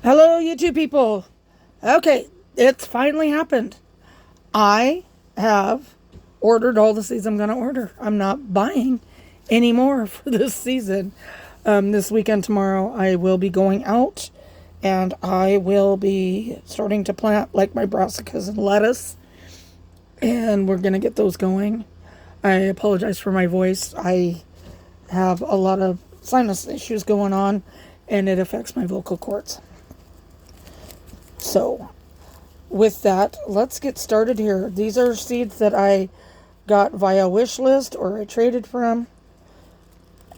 Hello, YouTube people. Okay, it's finally happened. I have ordered all the seeds I'm going to order. I'm not buying anymore for this season. This weekend, tomorrow, I will be going out and I will be starting to plant like my brassicas and lettuce, and we're going to get those going. I apologize for my voice. I have a lot of sinus issues going on and it affects my vocal cords. So, with that, let's get started here. These are seeds that I got via Wishlist or I traded from.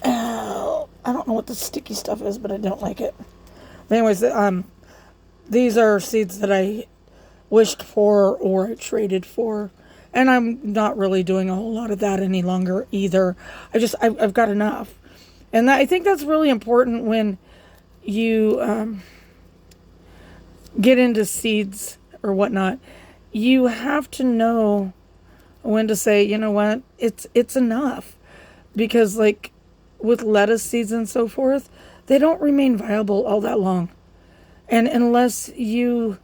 I don't know what the sticky stuff is, but I don't like it. But anyways, these are seeds that I wished for or I traded for. And I'm not really doing a whole lot of that any longer either. I've got enough. And I think that's really important when you get into seeds or whatnot. You have to know when to say, you know what, it's enough. Because like with lettuce seeds and so forth, they don't remain viable all that long. And unless you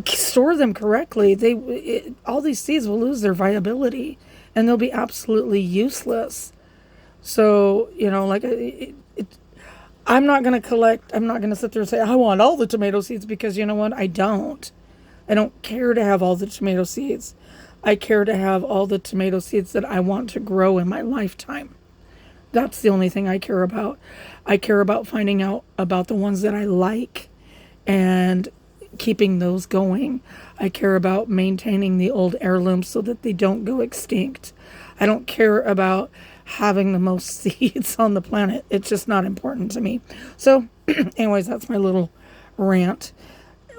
store them correctly, all these seeds will lose their viability and they'll be absolutely useless. So, I'm not going to collect, I'm not going to sit there and say, I want all the tomato seeds, because you know what? I don't. I don't care to have all the tomato seeds. I care to have all the tomato seeds that I want to grow in my lifetime. That's the only thing I care about. I care about finding out about the ones that I like and keeping those going. I care about maintaining the old heirlooms so that they don't go extinct. I don't care about having the most seeds on the planet. It's just not important to me. So, anyways, that's my little rant.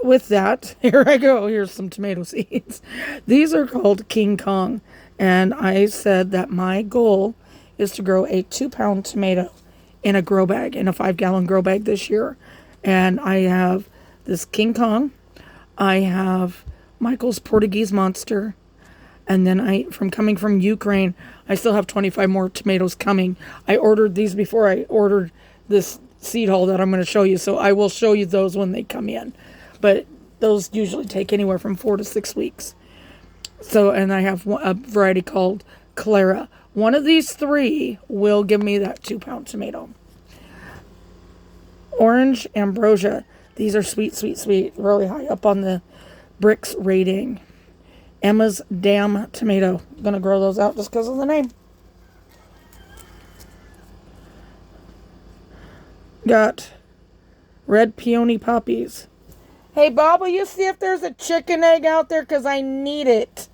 With that, here I go. Here's some tomato seeds. These are called King Kong. And I said that my goal is to grow a 2-pound tomato in a grow bag, in a 5-gallon grow bag this year. And I have this King Kong. I have Michael's Portuguese Monster. And then coming from Ukraine, I still have 25 more tomatoes coming. I ordered these before I ordered this seed haul that I'm going to show you. So I will show you those when they come in. But those usually take anywhere from 4 to 6 weeks. So, and I have a variety called Clara. One of these three will give me that 2-pound tomato. Orange Ambrosia. These are sweet, sweet, sweet. Really high up on the Brix rating. Emma's Dam Tomato. I'm going to grow those out just because of the name. Got Red Peony Poppies. Hey, Bob, will you see if there's a chicken egg out there? Because I need it.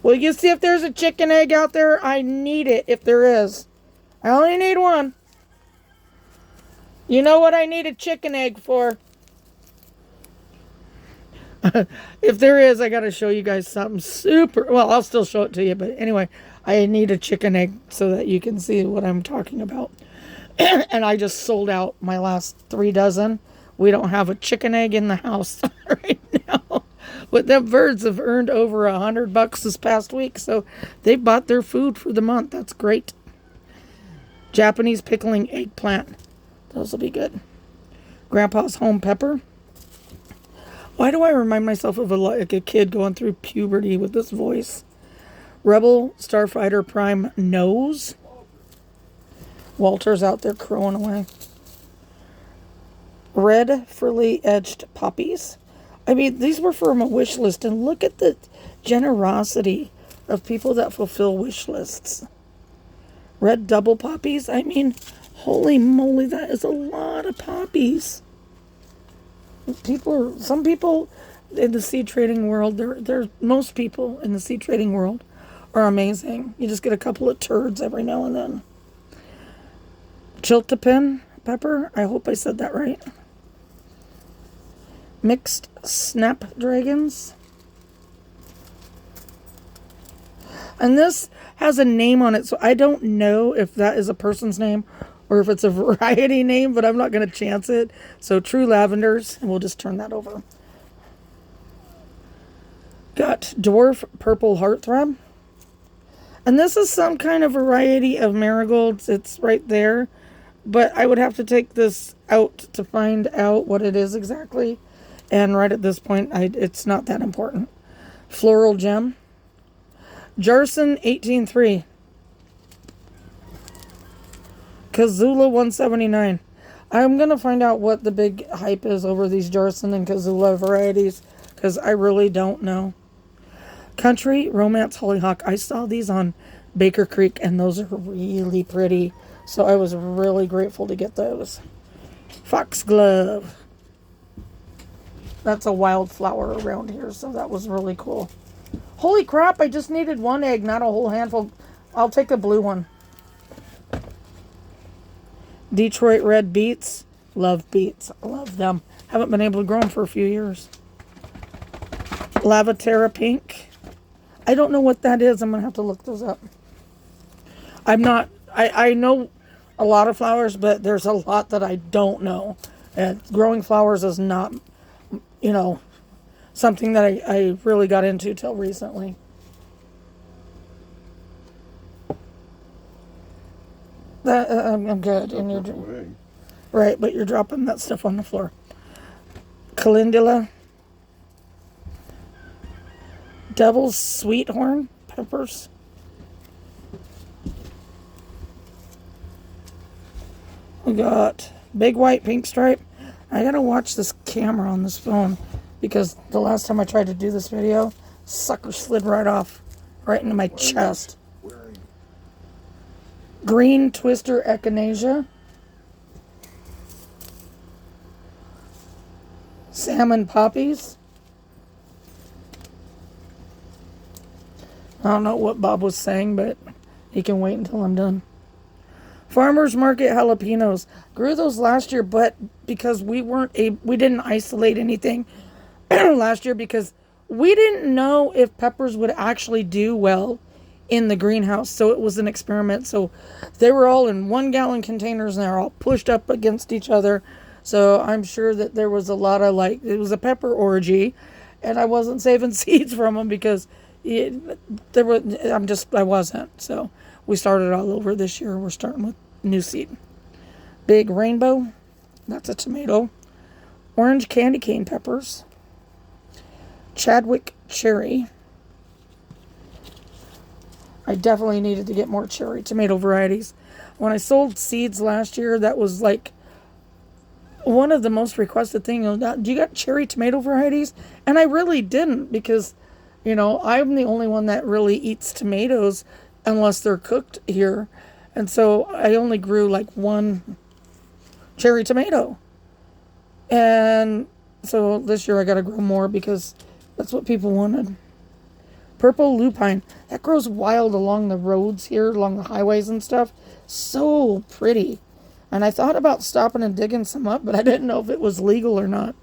Will you see if there's a chicken egg out there? I need it if there is. I only need one. You know what I need a chicken egg for? If there is, I got to show you guys something super. Well, I'll still show it to you. But anyway, I need a chicken egg so that you can see what I'm talking about. And I just sold out my last 3 dozen. We don't have a chicken egg in the house right now. But them birds have earned over $100 this past week. So they bought their food for the month. That's great. Japanese pickling eggplant. Those will be good. Grandpa's home pepper. Why do I remind myself of like a kid going through puberty with this voice? Rebel Starfighter Prime Nose. Walter's out there crowing away. Red frilly edged poppies. I mean, these were from a wish list, and look at the generosity of people that fulfill wish lists. Red double poppies. I mean, holy moly, that is a lot of poppies. Some people in the seed trading world, most people in the seed trading world are amazing. You just get a couple of turds every now and then. Chiltepin pepper. I hope I said that right. Mixed snapdragons. And this has a name on it, so I don't know if that is a person's name or if it's a variety name, but I'm not going to chance it. So True Lavenders, and we'll just turn that over. Got Dwarf Purple Heartthrob. And this is some kind of variety of marigolds. It's right there. But I would have to take this out to find out what it is exactly. And right at this point, it's not that important. Floral gem. Jarson 18.3. Kazula 179. I'm going to find out what the big hype is over these Jarson and Kazula varieties, because I really don't know. Country Romance Hollyhock. I saw these on Baker Creek, and those are really pretty. So I was really grateful to get those. Foxglove. That's a wildflower around here, so that was really cool. Holy crap, I just needed one egg, not a whole handful. I'll take the blue one. Detroit Red Beets. Love beets. I love them. Haven't been able to grow them for a few years. Lavaterra Pink. I don't know what that is. I'm going to have to look those up. I know a lot of flowers, but there's a lot that I don't know. And growing flowers is not, something that I really got into till recently. I'm good. And you're right, but you're dropping that stuff on the floor. Calendula. Devil's Sweethorn peppers. We got big white pink stripe. I gotta watch this camera on this phone, because the last time I tried to do this video, sucker slid right off, right into my chest. Green Twister Echinacea. Salmon Poppies. I don't know what Bob was saying, but he can wait until I'm done. Farmers Market Jalapenos. Grew those last year, but because we didn't isolate anything last year, because we didn't know if peppers would actually do well in the greenhouse. So it was an experiment. So they were all in 1-gallon containers, and they're all pushed up against each other. So I'm sure that there was a lot of it was a pepper orgy, and I wasn't saving seeds from them because I wasn't. So we started all over this year. We're starting with new seed. Big Rainbow. That's a tomato. Orange candy cane peppers. Chadwick Cherry. I definitely needed to get more cherry tomato varieties. When I sold seeds last year, that was one of the most requested things. Do you got cherry tomato varieties? And I really didn't, because, I'm the only one that really eats tomatoes unless they're cooked here. And so I only grew one cherry tomato. And so this year I got to grow more because that's what people wanted. Purple lupine. That grows wild along the roads here, along the highways and stuff. So pretty. And I thought about stopping and digging some up, but I didn't know if it was legal or not.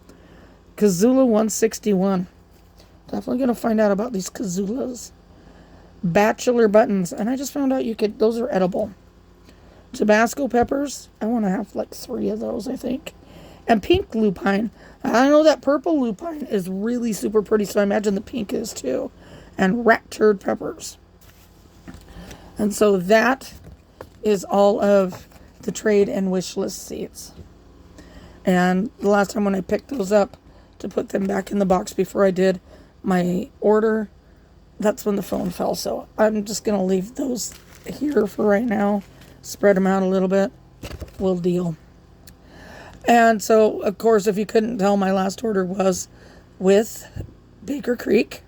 Kazula 161. Definitely going to find out about these Kazulas. Bachelor buttons. And I just found out those are edible. Tabasco peppers. I want to have 3 of those, I think. And pink lupine. I know that purple lupine is really super pretty, so I imagine the pink is too. And rat turd peppers. And so that is all of the trade and wish list seeds. And the last time when I picked those up to put them back in the box before I did my order, that's when the phone fell. So I'm just going to leave those here for right now. Spread them out a little bit. We'll deal. And so, of course, if you couldn't tell, my last order was with Baker Creek.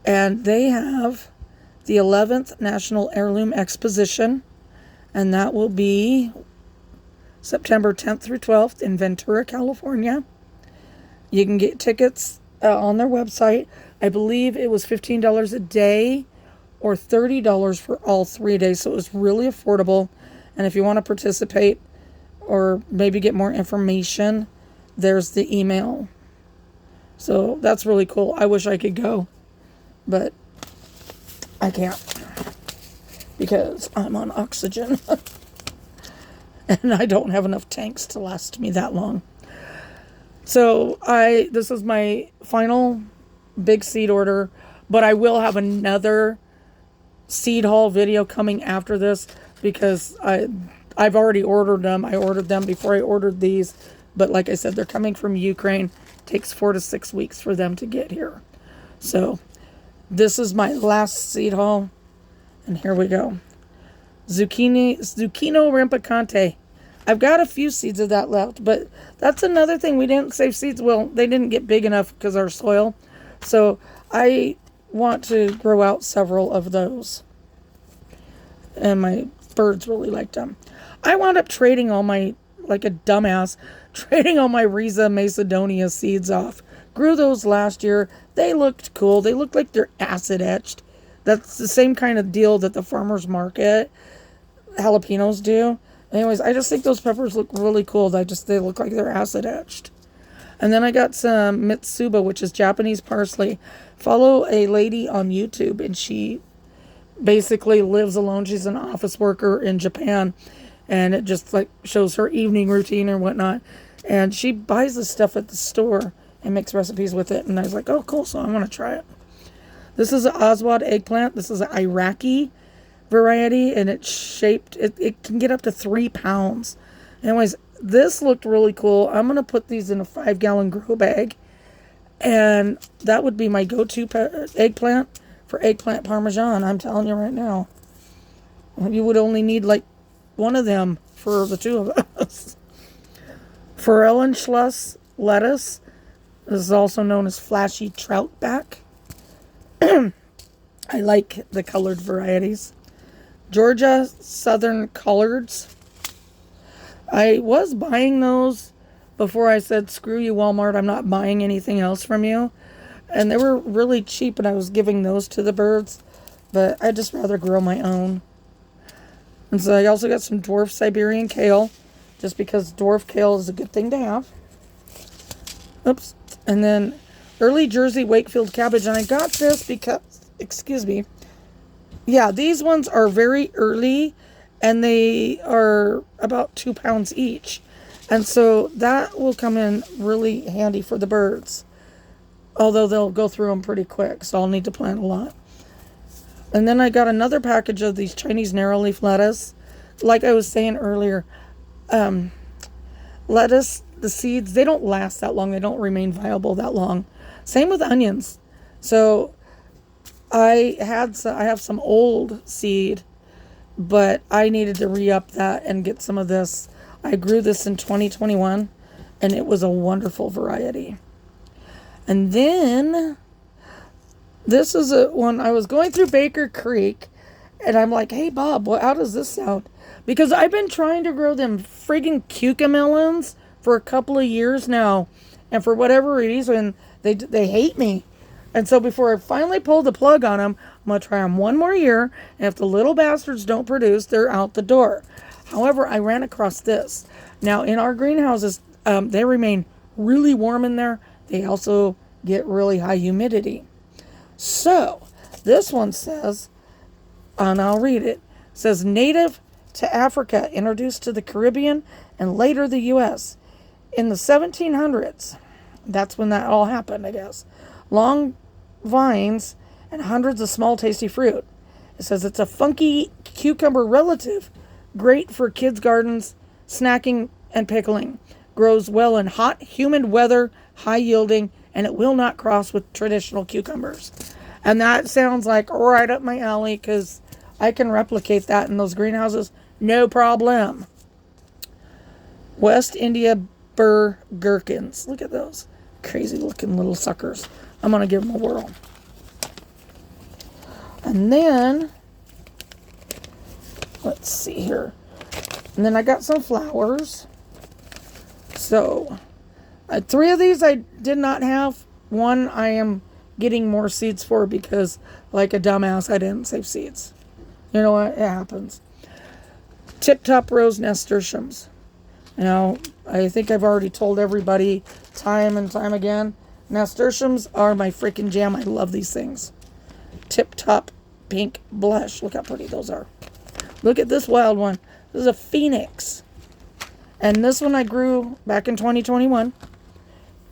And they have the 11th National Heirloom Exposition. And that will be September 10th through 12th in Ventura, California. You can get tickets on their website. I believe it was $15 a day or $30 for all 3 days. So it was really affordable. And if you want to participate or maybe get more information, there's the email. So that's really cool. I wish I could go, but I can't because I'm on oxygen and I don't have enough tanks to last me that long. So this is my final big seed order, but I will have another seed haul video coming after this because I've already ordered them. I ordered them before I ordered these. But like I said, they're coming from Ukraine. Takes 4 to 6 weeks for them to get here. So this is my last seed haul. And here we go. Zucchino rampicante. I've got a few seeds of that left, but that's another thing. We didn't save seeds. Well, they didn't get big enough because our soil. So I want to grow out several of those. And my birds really liked them. I wound up trading all my, like a dumbass, trading all my Rhiza Macedonia seeds off. Grew those last year. They looked cool. They look like they're acid etched. That's the same kind of deal that the farmer's market jalapenos do. Anyways, I just think those peppers look really cool. They look like they're acid etched. And then I got some Mitsuba, which is Japanese parsley. Follow a lady on YouTube, and she basically lives alone. She's an office worker in Japan, and it just like shows her evening routine and whatnot. And she buys this stuff at the store and makes recipes with it. And I was like, oh, cool. So I want to try it. This is an Oswald eggplant. This is an Iraqi variety, and it's shaped. It can get up to 3 pounds. Anyways, this looked really cool. I'm going to put these in a 5-gallon grow bag. And that would be my go-to eggplant for eggplant parmesan. I'm telling you right now. You would only need like one of them for the two of us. Forellenschluss lettuce. This is also known as flashy troutback. I like the colored varieties. Georgia Southern Collards. I was buying those before I said, screw you, Walmart. I'm not buying anything else from you. And they were really cheap, and I was giving those to the birds. But I'd just rather grow my own. And so I also got some dwarf Siberian kale, just because dwarf kale is a good thing to have. Oops. And then early Jersey Wakefield cabbage. And I got this because, excuse me. Yeah, these ones are very early, and they are about 2 pounds each. And so that will come in really handy for the birds. Although they'll go through them pretty quick, so I'll need to plant a lot. And then I got another package of these Chinese narrow leaf lettuce. Like I was saying earlier, lettuce, the seeds, they don't last that long. They don't remain viable that long. Same with onions. So I have some old seed, but I needed to re-up that and get some of this. I grew this in 2021, and it was a wonderful variety. And then this is one I was going through Baker Creek, and I'm like, hey, Bob, how does this sound? Because I've been trying to grow them friggin' cucamelons for a couple of years now, and for whatever reason, they hate me. And so before I finally pull the plug on them, I'm going to try them one more year, and if the little bastards don't produce, they're out the door. However, I ran across this. Now, in our greenhouses, they remain really warm in there. They also get really high humidity. So, this one says, and I'll read it, says native to Africa, introduced to the Caribbean and later the U.S. in the 1700s. That's when that all happened, I guess. Long vines and hundreds of small tasty fruit. It says it's a funky cucumber relative, great for kids' gardens, snacking, and pickling. Grows well in hot, humid weather, high yielding, and it will not cross with traditional cucumbers. And that sounds like right up my alley, because I can replicate that in those greenhouses, no problem. West India burr gherkins. Look at those crazy looking little suckers. I'm going to give them a whirl. And then, let's see here. And then I got some flowers. So, 3 of these I did not have. One I am getting more seeds for because, like a dumbass, I didn't save seeds. You know what? It happens. Tip Top Rose Nasturtiums. Now, I think I've already told everybody time and time again, nasturtiums are my freaking jam. I love these things. Tip Top Pink Blush. Look how pretty those are. Look at this wild one. This is a phoenix. And this one I grew back in 2021.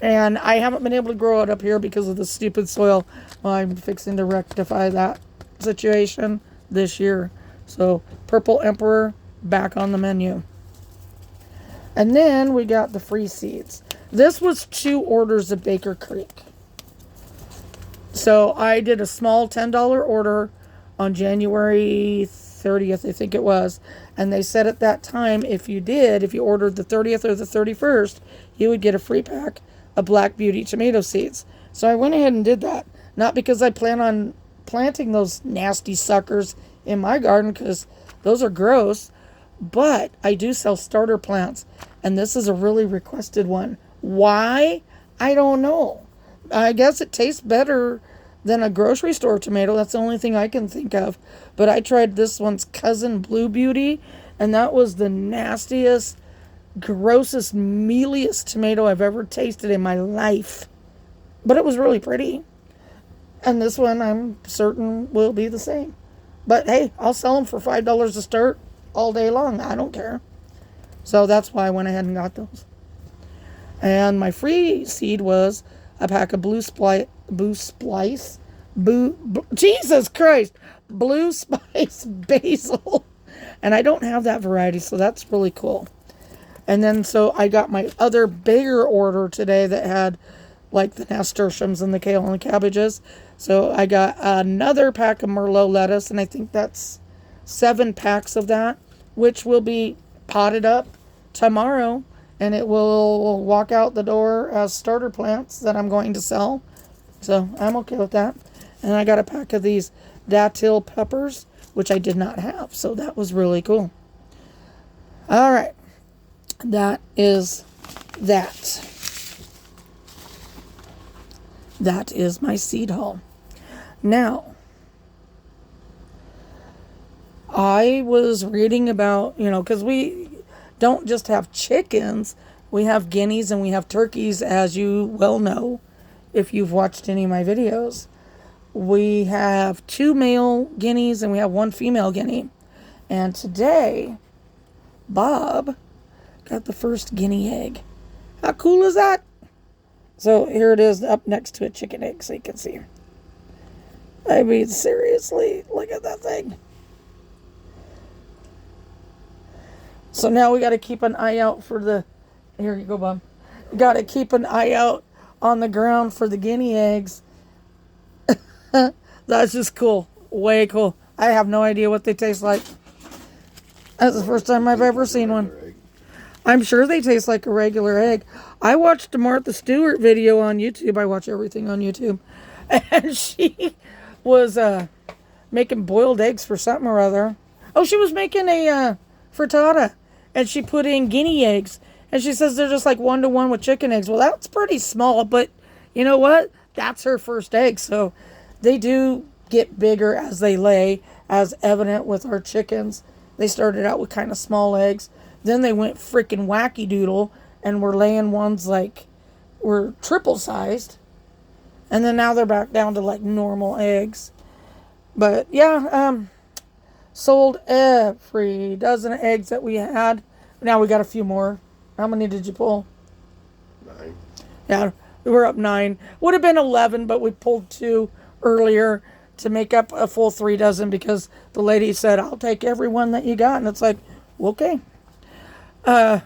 And I haven't been able to grow it up here because of the stupid soil. Well, I'm fixing to rectify that situation this year. So, Purple Emperor back on the menu. And then we got the free seeds. This was 2 orders of Baker Creek. So I did a small $10 order on January 30th, I think it was. And they said at that time, if you ordered the 30th or the 31st, you would get a free pack of Black Beauty tomato seeds. So I went ahead and did that. Not because I plan on planting those nasty suckers in my garden, because those are gross. But I do sell starter plants. And this is a really requested one. Why? I don't know. I guess it tastes better than a grocery store tomato. That's the only thing I can think of. But I tried this one's Cousin Blue Beauty, and that was the nastiest, grossest, mealiest tomato I've ever tasted in my life. But it was really pretty. And this one, I'm certain, will be the same. But hey, I'll sell them for $5 a start all day long. I don't care. So that's why I went ahead and got those. And my free seed was a pack of Blue Spice basil. And I don't have that variety, so that's really cool. And then so I got my other bigger order today that had like the nasturtiums and the kale and the cabbages. So I got another pack of Merlot lettuce, and I think that's 7 packs of that, which will be potted up tomorrow, and it will walk out the door as starter plants that I'm going to sell. So I'm okay with that. And I got a pack of these datil peppers, which I did not have. So that was really cool. All right. That is that. That is my seed haul. Now, I was reading about, because we don't just have chickens, we have guineas and we have turkeys, as you well know, if you've watched any of my videos. We have 2 male guineas and we have 1 female guinea. And today, Bob got the first guinea egg. How cool is that? So here it is up next to a chicken egg so you can see. I mean, seriously, look at that thing. So now we got to keep an eye out for the... Here you go, Bob. Got to keep an eye out on the ground for the guinea eggs. That's just cool. Way cool. I have no idea what they taste like. That's the first time I've ever seen one. I'm sure they taste like a regular egg. I watched a Martha Stewart video on YouTube. I watch everything on YouTube. And she was making boiled eggs for something or other. Oh, she was making a frittata. And she put in guinea eggs. And she says they're just like 1-to-1 with chicken eggs. Well, that's pretty small. But you know what? That's her first egg. So they do get bigger as they lay, as evident with our chickens. They started out with kind of small eggs. Then they went freaking wacky doodle and were laying ones like were triple sized. And then now they're back down to like normal eggs. But yeah, sold every dozen of eggs that we had. Now we got a few more. How many did you pull? 9. Yeah, we were up 9. Would have been 11, but we pulled 2 earlier to make up a full 3 dozen because the lady said, I'll take every one that you got. And it's like, okay. I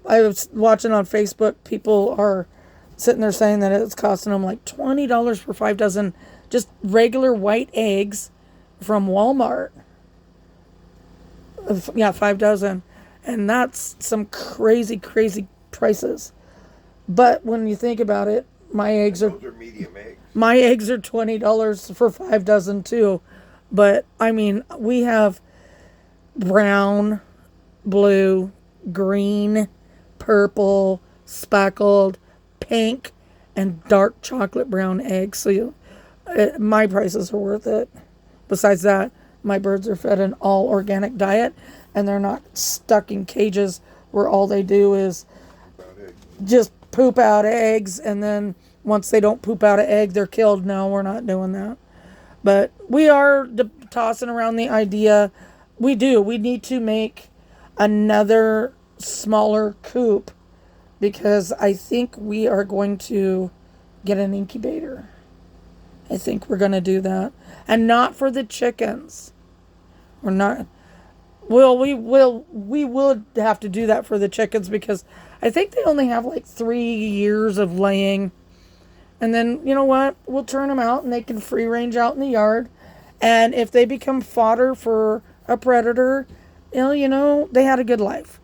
was watching on Facebook, people are sitting there saying that it's costing them like $20 for 5 dozen just regular white eggs from Walmart. Yeah, 5 dozen. And that's some crazy, crazy prices. But when you think about it, my eggs are medium eggs. My eggs are $20 for 5 dozen too. But I mean, we have brown, blue, green, purple, speckled, pink, and dark chocolate brown eggs. So my prices are worth it. Besides that, my birds are fed an all organic diet, and they're not stuck in cages where all they do is just poop out eggs, and then once they don't poop out an egg, they're killed. No, we're not doing that. But we are tossing around the idea. We need to make another smaller coop because I think we are going to get an incubator. I think we're going to do that. And not for the chickens. We Well, we would have to do that for the chickens because I think they only have like 3 years of laying. And then, you know what? We'll turn them out and they can free range out in the yard. And if they become fodder for a predator, they had a good life.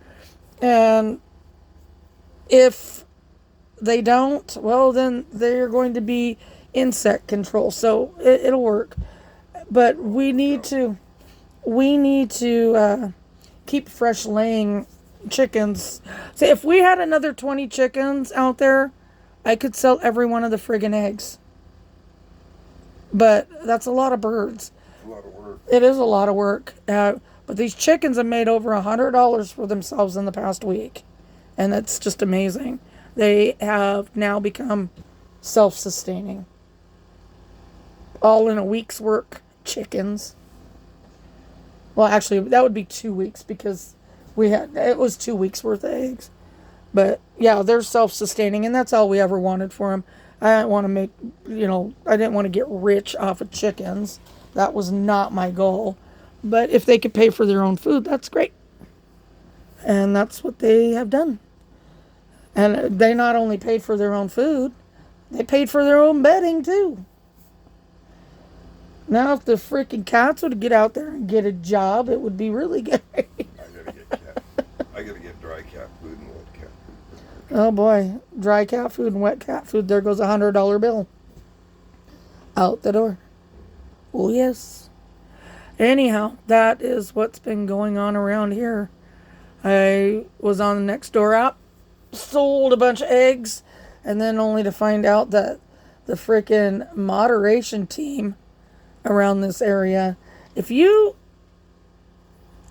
And if they don't, well, then they're going to be insect control. So it'll work. But we need to keep fresh laying chickens. So if we had another 20 chickens out there, I could sell every one of the friggin' eggs. But that's a lot of birds. A lot of work. It is a lot of work. But these chickens have made over $100 for themselves in the past week. And that's just amazing. They have now become self-sustaining. All in a week's work, chickens. Well, actually, that would be 2 weeks because it was 2 weeks worth of eggs. But yeah, they're self-sustaining, and that's all we ever wanted for them. I didn't want to I didn't want to get rich off of chickens. That was not my goal. But if they could pay for their own food, that's great. And that's what they have done. And they not only paid for their own food, they paid for their own bedding too. Now, if the freaking cats would get out there and get a job, it would be really good. I gotta get dry cat food and wet cat food. Oh boy, dry cat food and wet cat food. There goes $100 bill. Out the door. Oh yes. Anyhow, that is what's been going on around here. I was on the Nextdoor app, sold a bunch of eggs, and then only to find out that the freaking moderation team around this area,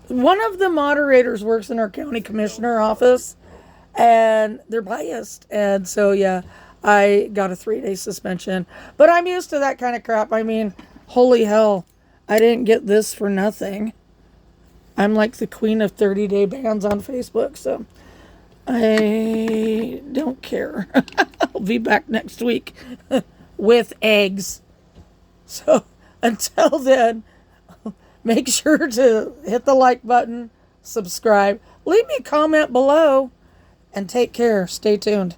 one of the moderators works in our county commissioner office, and they're biased, and so yeah, I got a 3-day suspension. But I'm used to that kind of crap. I mean, holy hell, I didn't get this for nothing. I'm like the queen of 30-day bans on Facebook, so I don't care. I'll be back next week with eggs. So until then, make sure to hit the like button, subscribe, leave me a comment below, and take care. Stay tuned.